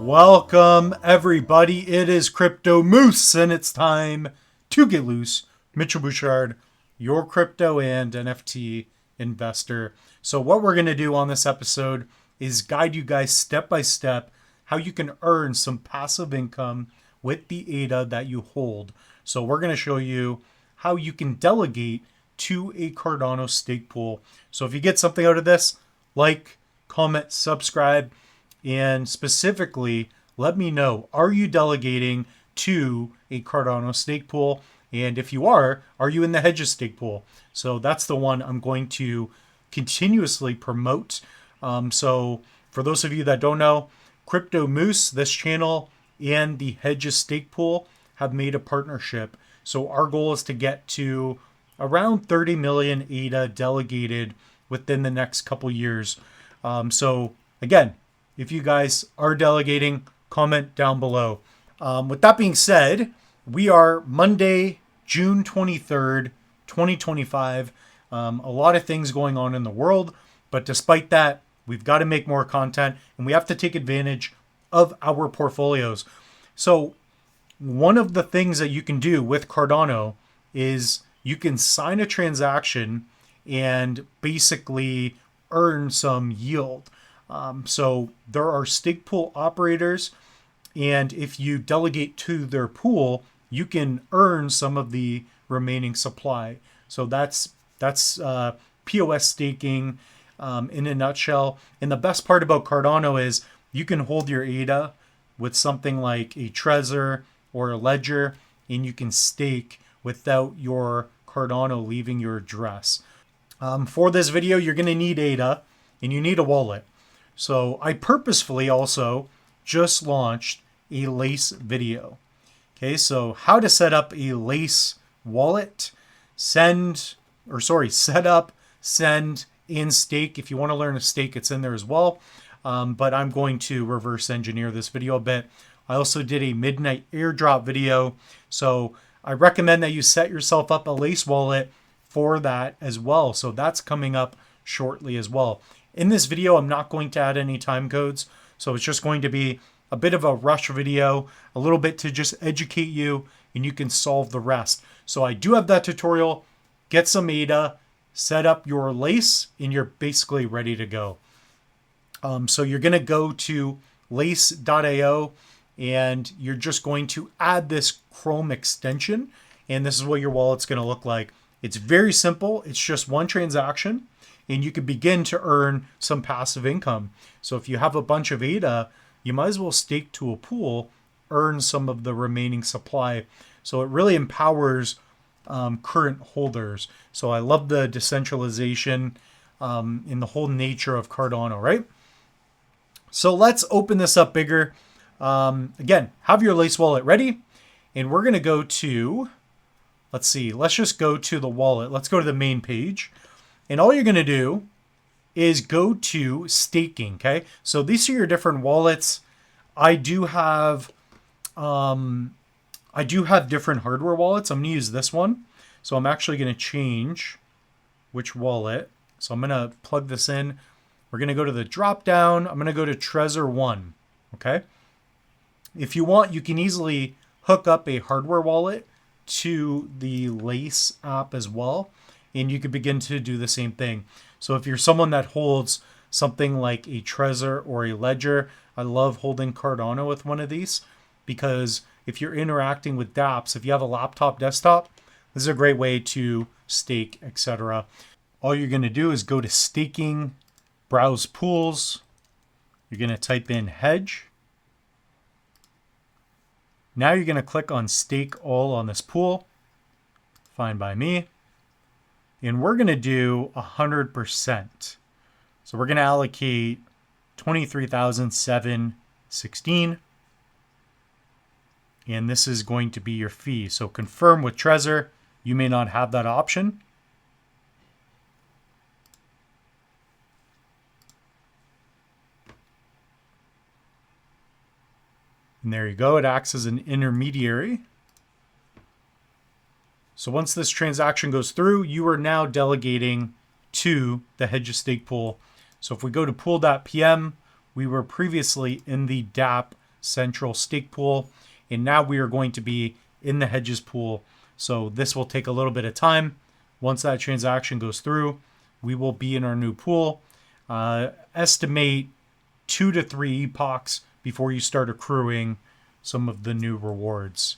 Welcome, everybody. It is Crypto Moose, and it's time to get loose. Mitchell Bouchard, your crypto and NFT investor. So what we're going to do on this episode is guide you guys step by step how you can earn some passive income with the ADA that you hold. So we're going to show you how you can delegate to a Cardano stake pool. So if you get something out of this, like, comment, subscribe, and specifically let me know, are you delegating to a Cardano stake pool? And if you are you in the hedges stake pool? So that's the one I'm going to continuously promote. So for those of you that don't know, Crypto Moose, this channel, and the hedges stake pool have made a partnership. So our goal is to get to around 30 million ADA delegated within the next couple years. So again, if you guys are delegating, comment down below. With that being said, we are Monday, June 23rd, 2025. A lot of things going on in the world, but despite that, we've got to make more content and we have to take advantage of our portfolios. So one of the things that you can do with Cardano is you can sign a transaction and basically earn some yield. So there are stake pool operators, and if you delegate to their pool, you can earn some of the remaining supply. So that's POS staking in a nutshell. And the best part about Cardano is you can hold your ADA with something like a Trezor or a Ledger, and you can stake without your Cardano leaving your address. For this video, you're going to need ADA and you need a wallet. So I purposefully also just launched a Lace video. Okay, so how to set up a Lace wallet, set up, send, and stake. If you want to learn to stake, it's in there as well. But I'm going to reverse engineer this video a bit. I also did a midnight airdrop video. So I recommend that you set yourself up a Lace wallet for that as well. So that's coming up shortly as well. In this video, I'm not going to add any time codes. So it's just going to be a bit of a rush video, a little bit to just educate you, and you can solve the rest. So I do have that tutorial. Get some ADA, set up your Lace, and you're basically ready to go. So you're going to go to lace.io, and you're just going to add this Chrome extension, and this is what your wallet's going to look like. It's very simple. It's just one transaction, and you can begin to earn some passive income. So if you have a bunch of ADA, you might as well stake to a pool, earn some of the remaining supply. So it really empowers current holders. So I love the decentralization in the whole nature of Cardano, right? So let's open this up bigger. Again, have your Lace wallet ready, and we're going to go to, let's just go to the wallet. Let's go to the main page. And all you're going to do is go to staking, okay? So these are your different wallets. I do have different hardware wallets. I'm going to use this one. So I'm actually going to change which wallet. So I'm going to plug this in. We're going to go to the drop down. I'm going to go to Trezor 1, okay? If you want, you can easily hook up a hardware wallet to the Lace app as well, and you could begin to do the same thing. So if you're someone that holds something like a Trezor or a Ledger, I love holding Cardano with one of these, because if you're interacting with dApps, if you have a laptop, desktop, this is a great way to stake, etc. All you're going to do is go to staking, browse pools. You're going to type in hedge. Now you're going to click on stake all on this pool. Fine by me. And we're going to do 100%. So we're going to allocate 23,716. And this is going to be your fee. So confirm with Trezor. You may not have that option. And there you go. It acts as an intermediary. So once this transaction goes through, you are now delegating to the hedge stake pool. So if we go to pool.pm, we were previously in the dApp central stake pool. And now we are going to be in the hedges pool. So this will take a little bit of time. Once that transaction goes through, we will be in our new pool. Estimate 2 to 3 epochs before you start accruing some of the new rewards.